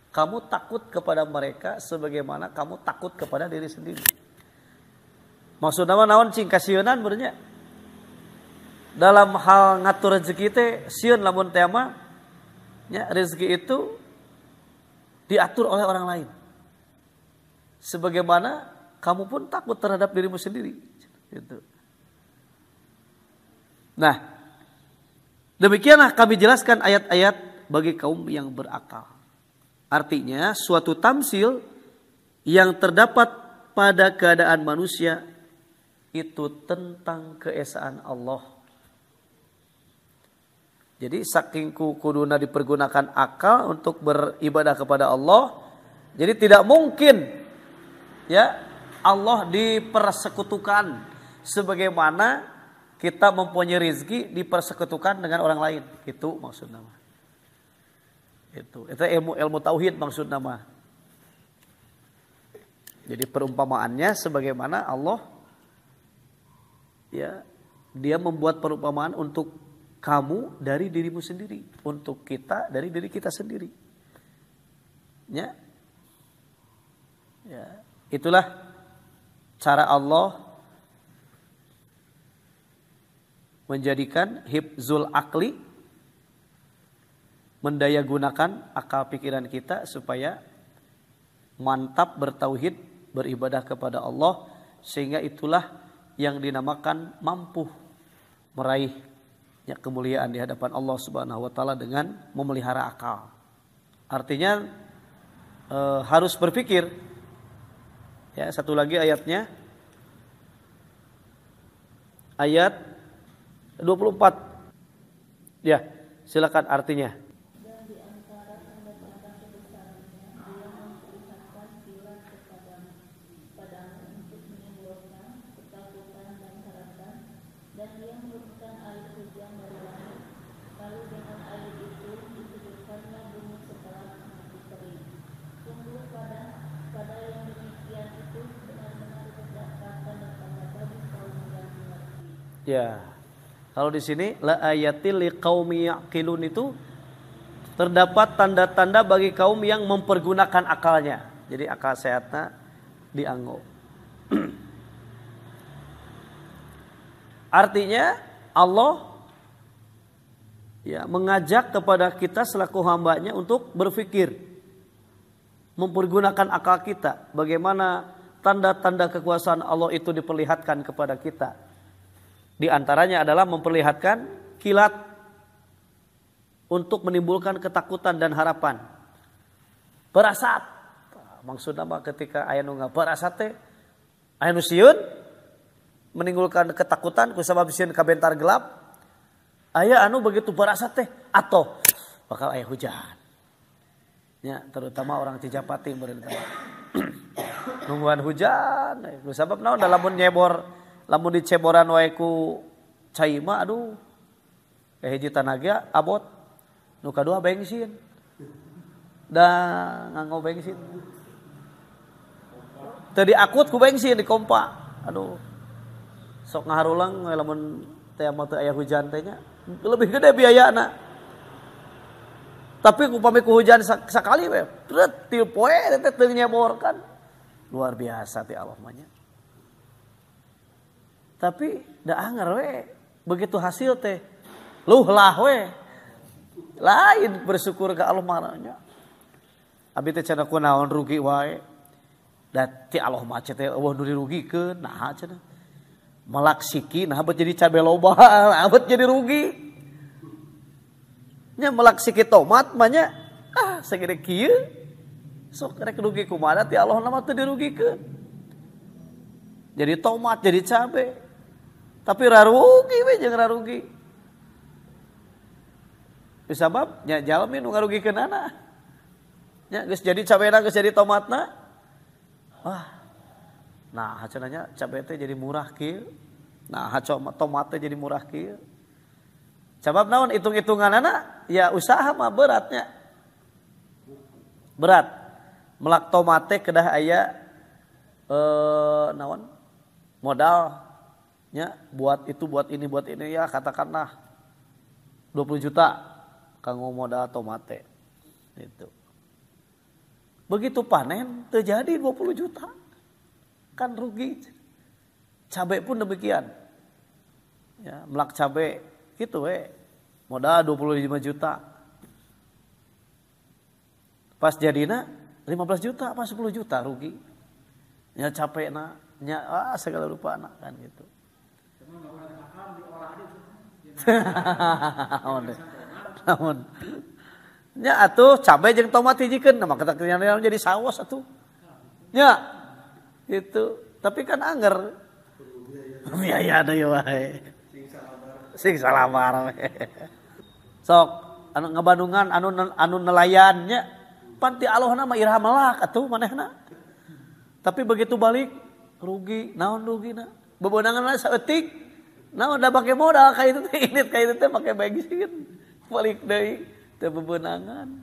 Kamu takut kepada mereka sebagaimana kamu takut kepada diri sendiri. Maksudnya naon cing kasieun benernya. Dalam hal ngatur rezeki teh sieun lamun teh mah nya rezeki itu diatur oleh orang lain. Sebagaimana kamu pun takut terhadap dirimu sendiri. Gitu. Nah, demikianlah kami jelaskan ayat-ayat bagi kaum yang berakal. Artinya suatu tamsil yang terdapat pada keadaan manusia itu tentang keesaan Allah. Jadi saking kuduna dipergunakan akal untuk beribadah kepada Allah. Jadi tidak mungkin ya Allah dipersekutukan sebagaimana kita mempunyai rizki dipersekutukan dengan orang lain. Itu maksudnya. Itu ilmu tauhid maksudnya mah. Jadi perumpamaannya sebagaimana Allah ya dia membuat perumpamaan untuk kamu dari dirimu sendiri, untuk kita dari diri kita sendiri. Ya. Ya, itulah cara Allah menjadikan hifzul akli, mendayagunakan akal pikiran kita supaya mantap bertauhid, beribadah kepada Allah, sehingga itulah yang dinamakan mampu meraih kemuliaan di hadapan Allah Subhanahu wa taala dengan memelihara akal. Artinya harus berpikir. Ya, satu lagi ayatnya. Ayat 24. Ya, silakan artinya. Dan di antara tanda-tanda kebesarannya, dia memperlihatkan kilat padamu untuk menimbulkan ketakutan dan harapan, dan dia menurunkan air hujan dari langit, lalu dengan air itu disebutkannya bumi setelah mati kering. Sungguh pada yang demikian itu benar-benar terdapat tanda-tanda bagi kaum yang mengerti. Ya. Kalau di sini la ayatil liqaumi yaqilun itu terdapat tanda-tanda bagi kaum yang mempergunakan akalnya. Jadi akal sehatnya dianggo. Artinya Allah ya mengajak kepada kita selaku hambanya untuk berpikir, mempergunakan akal kita. Bagaimana tanda-tanda kekuasaan Allah itu diperlihatkan kepada kita. Di antaranya adalah memperlihatkan kilat untuk menimbulkan ketakutan dan harapan. Berasat, maksudnya ketika aya nu berasat teh aya nu sieun menimbulkan ketakutan kusabab sieun kabentar gelap. Aya anu begitu berasat teh atoh bakal aya hujan. Ya, terutama orang Cijapati meureun teh. Nungguan hujan, kusabab naon da lamun nyebor. Lamun diceboran wae ku cai mah aduh. Hiji tanaga abot. Nu kadua bensin. Da nganggo bensin. Teu diakut ku bensin di kompa. Aduh. Sok ngaharulang lamun teh mah teu aya hujan teh nya lebih gede biayana. Tapi upami ku hujan sakali we, tret ti poe teh teu nyeborkan. Luar biasa ti Allah mah nya. Tapi da anger we begitu hasil teh luh lah we lain bersyukur ke Allah marahnya abi teh cenah kunaon rugi wae da ti Allah mah teh eueuh nu dirugikeun naha cenah melak siki nah bet jadi cabe loba abet jadi rugi nya melak siki tomat mah nya sagede kieu sok rek rugi kumaha ti Allah mah teu dirugikeun jadi tomat jadi cabe. Tapi rarugi we jeung rarugi. Disabab nya jalmi nu ngarugikeunana. Nya geus jadi cabena geus jadi tomatna. Nah hacenanya cabe teh jadi murah kieu. Nah tomat teh jadi murah kieu. Sabab naon hitung-hitunganana ya usaha mah beratnya. Berat. Melak tomat teh kedah aya naon? Modal nya buat itu buat ini ya katakanlah 20 juta kanggo modal tomate itu. Begitu panen terjadi 20 juta. Kan rugi. Cabe pun demikian. Ya, melak cabe gitu modal 25 juta. Pas jadina 15 juta apa 10 juta rugi. Ya capekna nya segala rupa anak kan gitu. Namun nya atuh cabai jeung tomat hijikeun mah kita jadi saos atuh. Nya itu tapi kan anger. Biaya deui wae. Sing salabar we. Sok anu ngabandungan anu nelayan nya pan ti Allahna mah irham melak atuh manehna. Tapi begitu balik rugi, naon rugina? Bebeunangan saeutik. Naon da pake modal ka itu teh init ka itu teh pake bensin. Balik deui teu bebeunangan.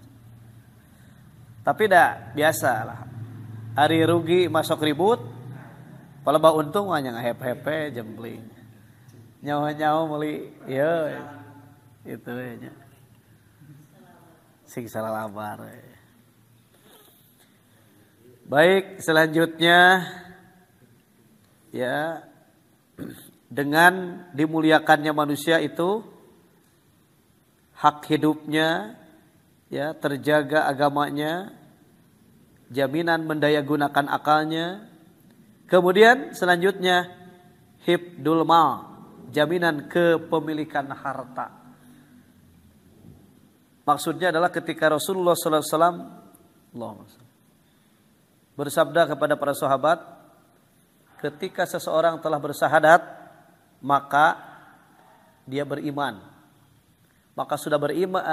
Tapi dah biasalah. Hari rugi masuk ribut. Paleba untung hanya ngahep-hepe jembling. Nyawa-nyawa meuli ieu. Itu nya. Sing salalabar. Baik, selanjutnya ya dengan dimuliakannya manusia itu hak hidupnya ya terjaga agamanya jaminan mendayagunakan akalnya. Kemudian selanjutnya hifdul mal, jaminan kepemilikan harta. Maksudnya adalah ketika Rasulullah sallallahu alaihi wasallam bersabda kepada para sahabat, ketika seseorang telah bersyahadat maka dia beriman. Maka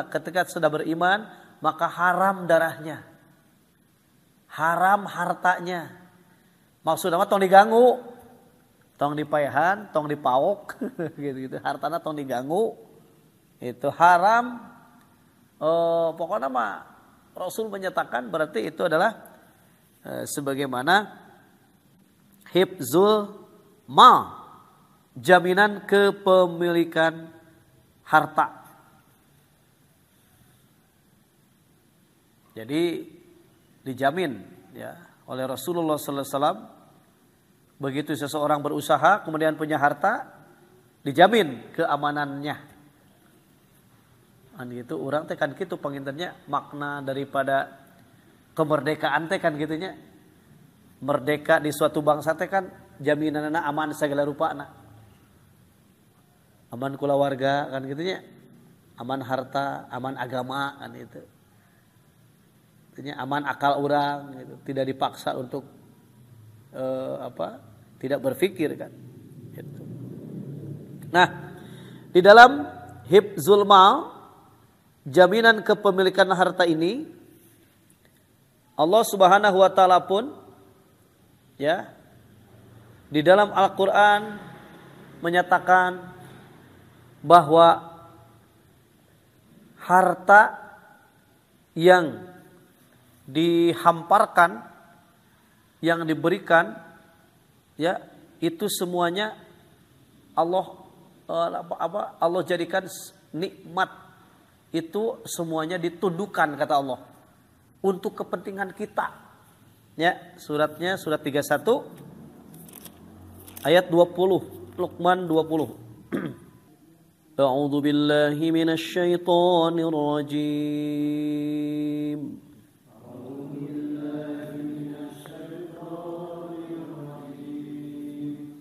ketika sudah beriman maka haram darahnya, haram hartanya. Maksudnya tong diganggu, tong dipayahan, tong dipaok, gitu-gitu. Hartana tong diganggu, itu haram. Pokoknya mah Rasul menyatakan berarti itu adalah sebagaimana hifzul mal, jaminan kepemilikan harta. Jadi dijamin ya oleh Rasulullah sallallahu alaihi wasallam, begitu seseorang berusaha kemudian punya harta, dijamin keamanannya. An gitu urang teh kan kitu pangintennya makna daripada kemerdekaan teh kan gitunya. Merdeka di suatu bangsa teh kan jaminanna aman segala rupana. Aman kulawarga kan gitunya. Aman harta, aman agama kan itu. Artinya aman akal orang gitu. Tidak dipaksa untuk tidak berpikir kan. Gitu. Nah, di dalam hifzul mal, jaminan kepemilikan harta ini, Allah Subhanahu wa taala pun ya di dalam Al-Qur'an menyatakan bahwa harta yang dihamparkan, yang diberikan ya itu semuanya Allah jadikan nikmat, itu semuanya ditundukkan kata Allah untuk kepentingan kita. Ya, suratnya surat 31 ayat 20, Luqman 20. A'udzu billahi minasy syaithanir rajim.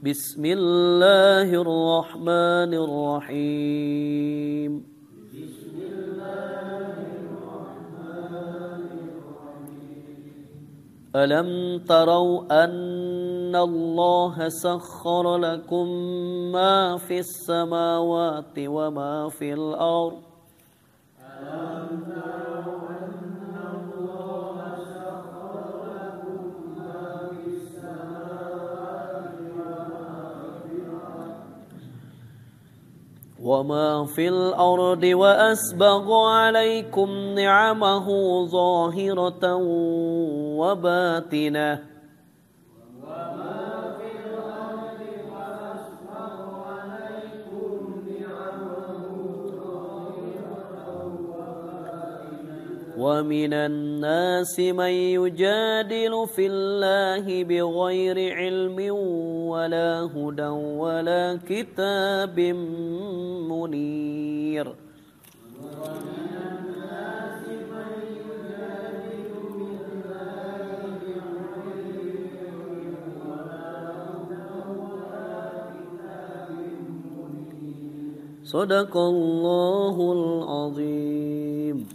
Bismillahirrahmanirrahim. Alam tarau anna Allah sakhkhara lakum ma fis samawati wa ma fil ardh. Alam tarau anna Allah sakhkhara lakum ma fis samawati wa ma fil ardi wa asbagha alaikum ni'amahu zahiratan wa batinah. ومن الناس من يجادل في الله بغير علم ولا هدى ولا كتاب منير. Sadaqallahul azim.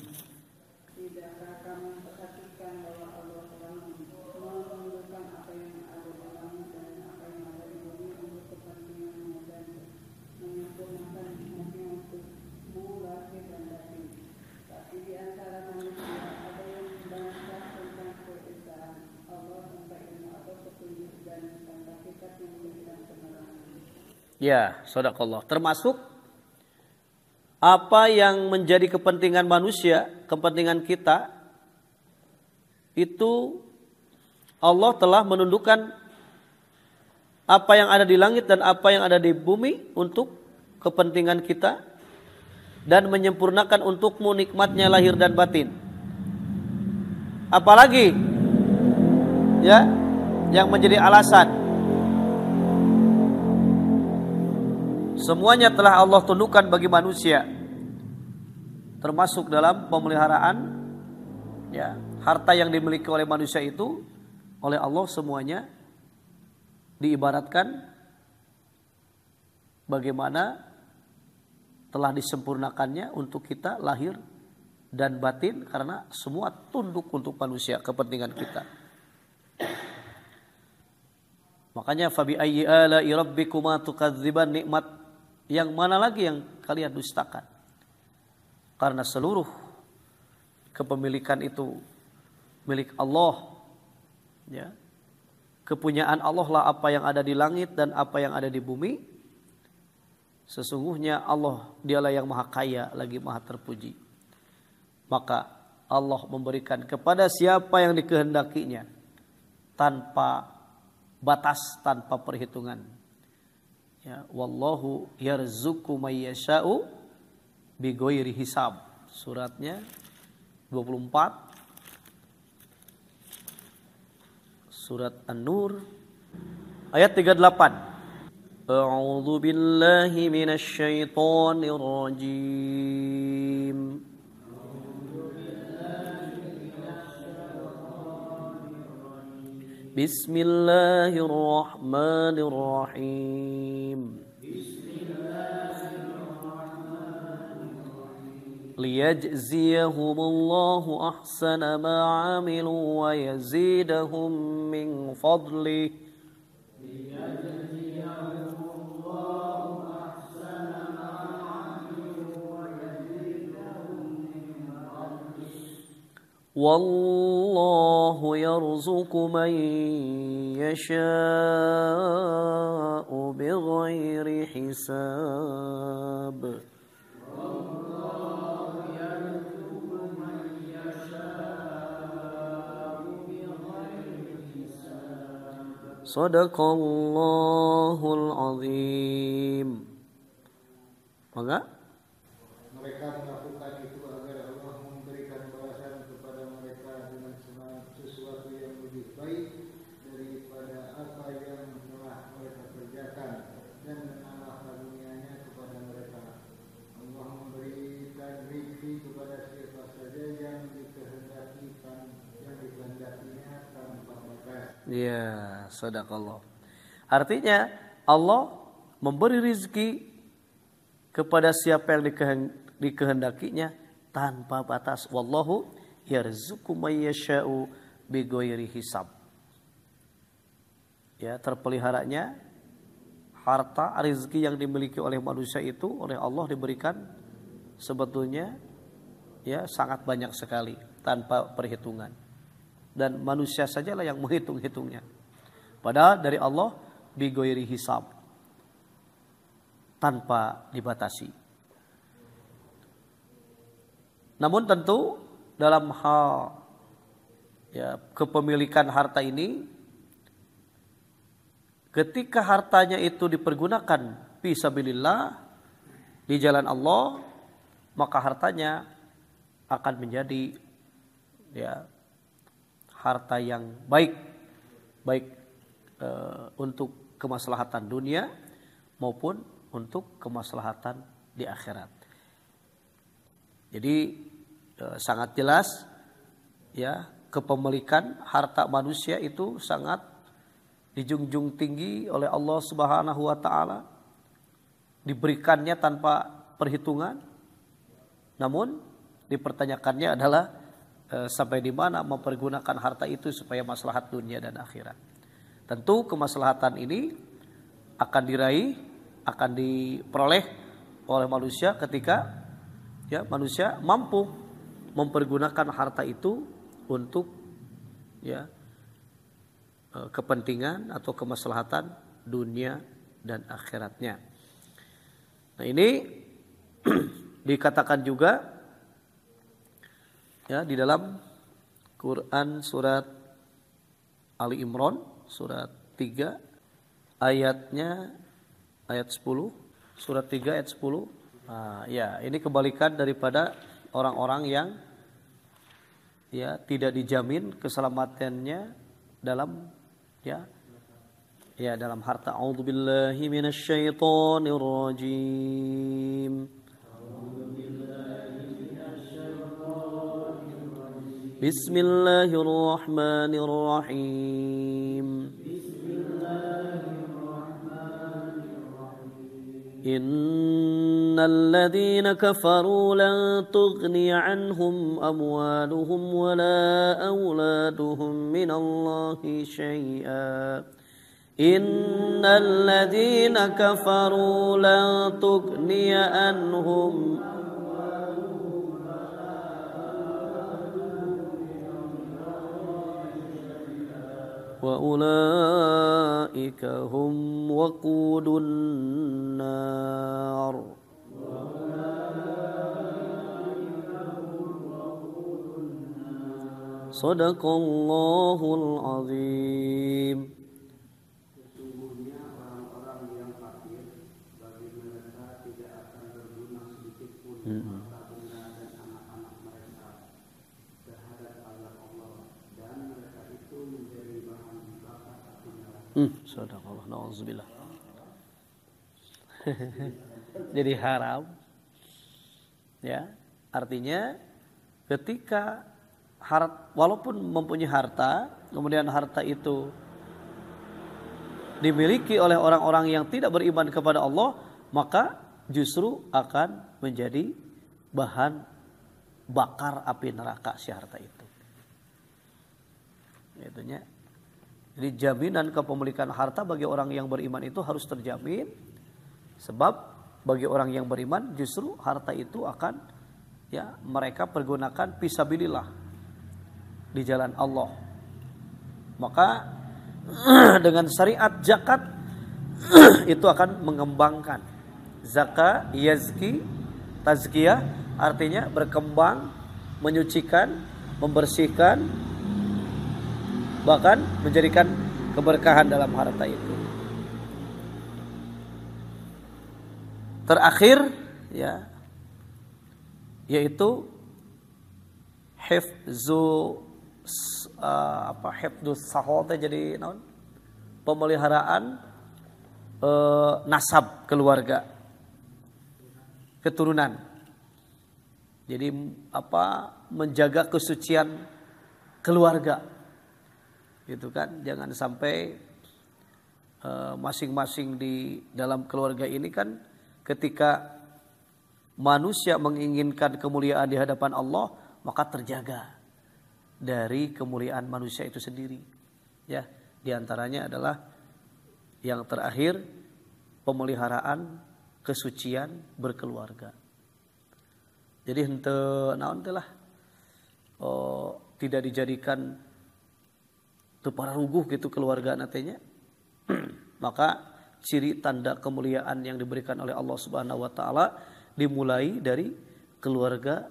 Ya, shadaqallah. Termasuk apa yang menjadi kepentingan manusia, kepentingan kita, itu Allah telah menundukkan apa yang ada di langit dan apa yang ada di bumi untuk kepentingan kita dan menyempurnakan untukmu nikmatnya lahir dan batin. Apalagi ya yang menjadi alasan, semuanya telah Allah tundukkan bagi manusia, termasuk dalam pemeliharaan ya harta yang dimiliki oleh manusia itu oleh Allah semuanya diibaratkan bagaimana telah disempurnakannya untuk kita lahir dan batin, karena semua tunduk untuk manusia, kepentingan kita. Makanya fabi ayyi ala'i rabbikuma tukadziban, nikmat yang mana lagi yang kalian dustakan? Karena seluruh kepemilikan itu milik Allah, ya. Kepunyaan Allah lah apa yang ada di langit dan apa yang ada di bumi. Sesungguhnya Allah dialah yang maha kaya lagi maha terpuji. Maka Allah memberikan kepada siapa yang dikehendakinya tanpa batas, tanpa perhitungan. Ya, wallahu yarzuqu may yasha'u bighairi hisab. Suratnya 24. Surat An-Nur ayat 38. A'udzu billahi minasy syaithanir rajim. Bismillahirrahmanirrahim. Liyajziyahumullahu ahsana ma 'amilu wa yazidahum min fadlihi. Wallahu yarzuqu man yasha'u bighairi hisab. Sadaqallahul azim. Maka mereka melakukan itu agar Allah memberikan balasan kepada mereka dengan sesuatu yang lebih baik daripada apa yang telah mereka kerjakan, dan menambah karunianya kepada mereka. Allah memberikan rezeki kepada siapa saja yang dikehendakinya tanpa batas. Ya, sadaqallah. Artinya Allah memberi rezeki kepada siapa yang dikehendakinya tanpa batas. Wallahu yarzuqu may yasha'u bighairi hisab. Ya, terpeliharanya harta rezeki yang dimiliki oleh manusia itu oleh Allah diberikan sebetulnya ya sangat banyak sekali tanpa perhitungan. Dan manusia sajalah yang menghitung-hitungnya. Padahal dari Allah bighairi hisab, tanpa dibatasi. Namun tentu dalam hal ya kepemilikan harta ini, ketika hartanya itu dipergunakan fisabilillah di jalan Allah, maka hartanya akan menjadi ya harta yang baik untuk kemaslahatan dunia maupun untuk kemaslahatan di akhirat. Jadi sangat jelas ya kepemilikan harta manusia itu sangat dijunjung tinggi oleh Allah Subhanahu wa taala, diberikannya tanpa perhitungan. Namun dipertanyakannya adalah sampai di mana mempergunakan harta itu supaya maslahat dunia dan akhirat. Tentu kemaslahatan ini akan diraih, akan diperoleh oleh manusia ketika ya manusia mampu mempergunakan harta itu untuk ya kepentingan atau kemaslahatan dunia dan akhiratnya. Nah, ini dikatakan juga ya di dalam Quran surat Ali Imran surat 3 ayatnya ayat 10, surat 3 ayat 10. Ya, ini kebalikan daripada orang-orang yang ya tidak dijamin keselamatannya dalam dalam harta. A'udzubillahi minasyaitonir rajim. Bismillahirrahmanirrahim. Innal ladzina kafaru lan tughniya anhum amwaluhum wala auladuhum minallahi syai'a. Innal ladzina kafaru lan tughniya anhum wa ulaika hum waqudun nar. Sadaqallahul azim. Sesungguhnya orang-orang yang kafir bagi mereka tidak akan berguna sedikit pun harta benda dan anak-anak mereka terhadap azab Allah, dan mereka itu menjadi bahan bakar api neraka. Sadaqallah, na'udzubillah. Jadi haram. Ya, artinya ketika walaupun mempunyai harta, kemudian harta itu dimiliki oleh orang-orang yang tidak beriman kepada Allah, maka justru akan menjadi bahan bakar api neraka si harta itu. Itunya. Jadi jaminan kepemilikan harta bagi orang yang beriman itu harus terjamin, sebab bagi orang yang beriman justru harta itu akan mereka pergunakan fisabilillah di jalan Allah. Maka dengan syariat zakat itu akan mengembangkan. Zakat, yazki, tazkiyah artinya berkembang, menyucikan, membersihkan, bahkan menjadikan keberkahan dalam harta itu. Terakhir yaitu hifdzus sahot, jadi pemeliharaan nasab keluarga, keturunan. Jadi menjaga kesucian keluarga, gitu kan? Jangan sampai masing-masing di dalam keluarga ini kan, ketika manusia menginginkan kemuliaan di hadapan Allah, maka terjaga dari kemuliaan manusia itu sendiri. Ya, di antaranya adalah yang terakhir pemeliharaan kesucian berkeluarga. Jadi tidak dijadikan tepararuguh gitu keluarga nantinya. Maka ciri tanda kemuliaan yang diberikan oleh Allah Subhanahu wa taala dimulai dari keluarga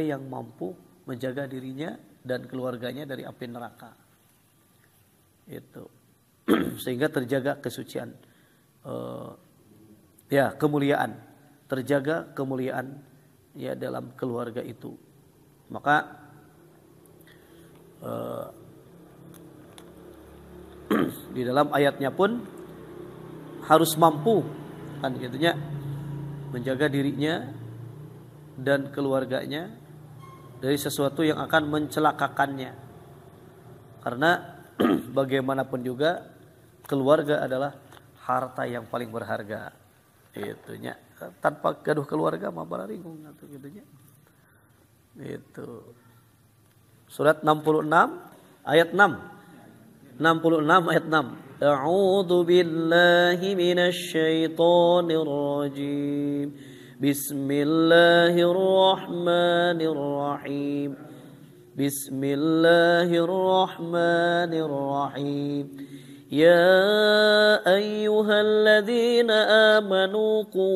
yang mampu menjaga dirinya dan keluarganya dari api neraka. Itu. Sehingga terjaga kesucian, kemuliaan, terjaga kemuliaan dalam keluarga itu. Maka di dalam ayatnya pun harus mampu kan gitunya menjaga dirinya dan keluarganya dari sesuatu yang akan mencelakakannya. Karena bagaimanapun juga keluarga adalah harta yang paling berharga. Itunya. Tanpa gaduh keluarga mah bararingung atau gitunya. Itu. Surat 66 ayat 6. 66 ayat 6. A'udzu billahi minasy syaithanir rajim. Bismillahirrahmanirrahim. Bismillahirrahmanirrahim. Ya ayyuhalladzina amanu qu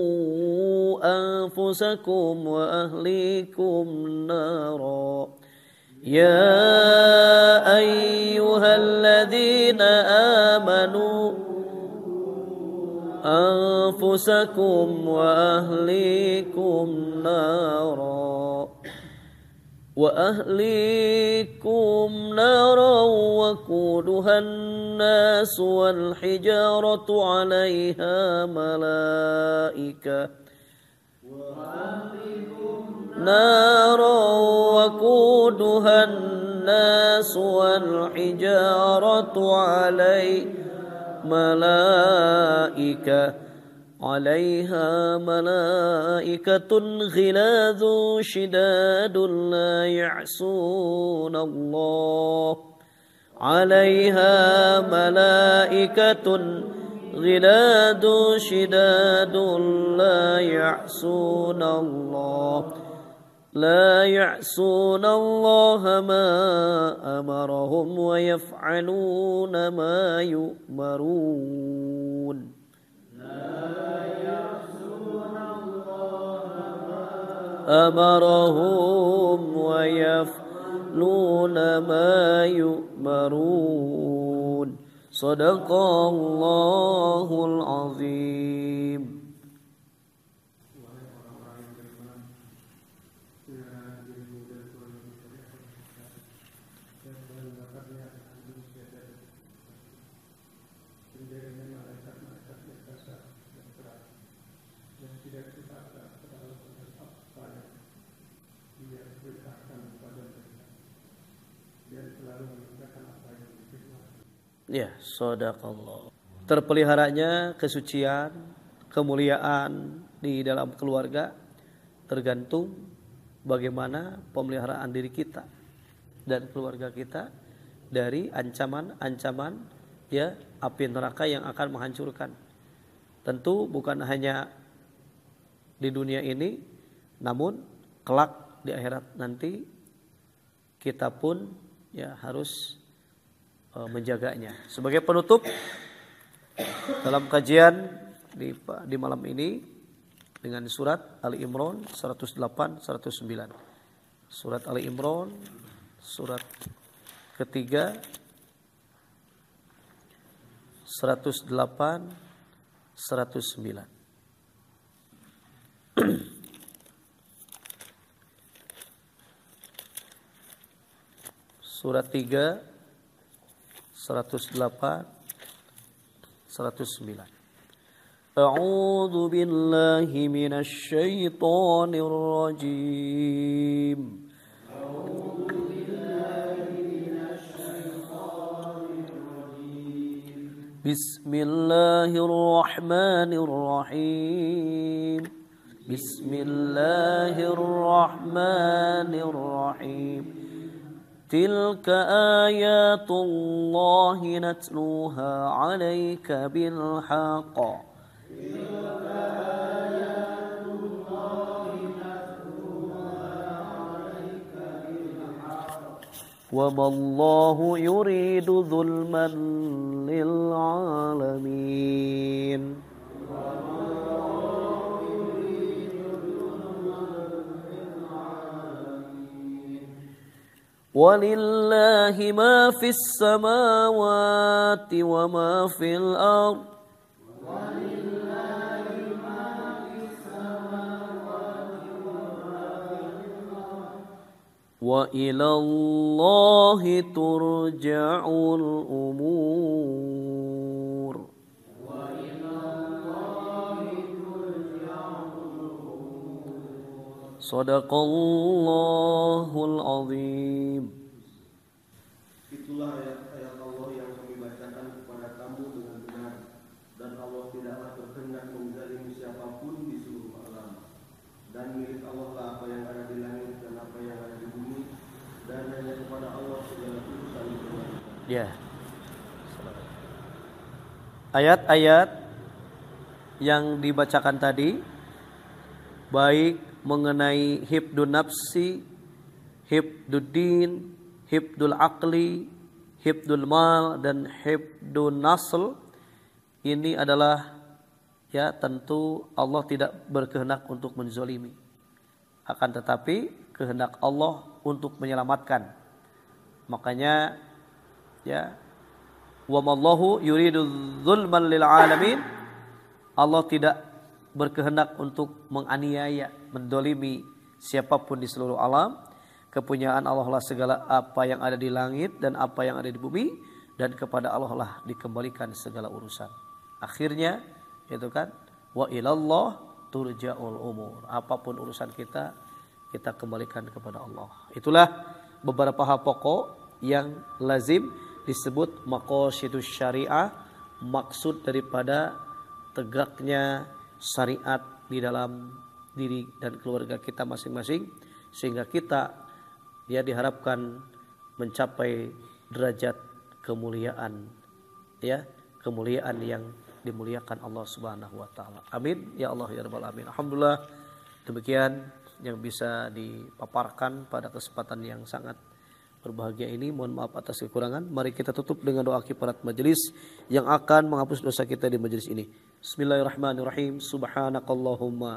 anfusakum wa ahlikum nara. Ya ayyuhalladzina amanu anfusakum wa ahlikum nara wa quduhan nas wal hijaratu 'alaiha malaikah نارا وقودها الناس والحجارة عليها ملائكة غلاظ شداد لا يعصون الله عليها ملائكة غلاظ شداد لا يعصون الله ما أمرهم ويفعلون ما يؤمرون أمرهم ويفعلون ما يؤمرون صدق الله العظيم. Ya, sadaqallah. Terpeliharanya kesucian, kemuliaan di dalam keluarga tergantung bagaimana pemeliharaan diri kita dan keluarga kita dari ancaman-ancaman ya api neraka yang akan menghancurkan. Tentu bukan hanya di dunia ini, namun kelak di akhirat nanti kita pun ya harus menjaganya. Sebagai penutup dalam kajian di malam ini dengan surat Ali Imran 108 109. Surat Ali Imran surat ketiga 108 109. Surat 3 108 109. A'udzu billahi minasy syaithanir rajim. Bismillahirrahmanirrahim. Bismillahirrahmanirrahim. Tilka ayatullahi natluha 'alaika bil haqq. Wa mallahu yuridu dzulman lil 'alamin. Walillahi ma fis samawati wa ma fil ardh. Wa ilallahi turja'ul umur. Sadaqallahul azim. Itulah ayat-ayat Allah yang kami bacakan kepada kamu dengan benar, dan Allah tidaklah berkehendak menzalimi siapapun di seluruh alam. Dan milik Allah lah apa yang ada di langit dan apa yang ada di bumi, dan hanya kepada Allah segala urusan dikembalikan. Ya. Ayat-ayat yang dibacakan tadi baik mengenai hifdun nafsi, hifduddin, hifdul aqli, hifdul mal dan hifdun nasl, ini adalah ya tentu Allah tidak berkehendak untuk menzalimi, akan tetapi kehendak Allah untuk menyelamatkan. Makanya ya wa mallahu yuridu dzulman lil alamin, Allah tidak berkehendak untuk menganiaya, mendolimi siapapun di seluruh alam. Kepunyaan Allah lah segala apa yang ada di langit dan apa yang ada di bumi, dan kepada Allah lah dikembalikan segala urusan. Akhirnya itu kan wa ilallah turja'ul umur. Apapun urusan kita kita kembalikan kepada Allah. Itulah beberapa hal pokok yang lazim disebut maqasidus syariah, maksud daripada tegaknya syariat di dalam diri dan keluarga kita masing-masing, sehingga kita diharapkan mencapai derajat kemuliaan, ya, kemuliaan yang dimuliakan Allah Subhanahu wa taala. Amin ya Allah ya rabbal alamin. Alhamdulillah, demikian yang bisa dipaparkan pada kesempatan yang sangat berbahagia ini. Mohon maaf atas kekurangan. Mari kita tutup dengan doa kifarat majelis yang akan menghapus dosa kita di majelis ini. Bismillahirrahmanirrahim. Subhanakallahumma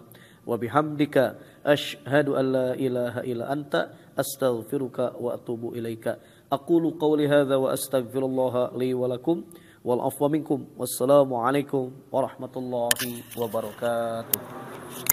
wa bihamdika asyhadu an la ilaha illa anta astaghfiruka wa atubu ilaika. Aqulu qawli hadza wa astaghfirullaha li wa lakum wal afwa minkum. Wassalamu alaikum warahmatullahi wabarakatuh.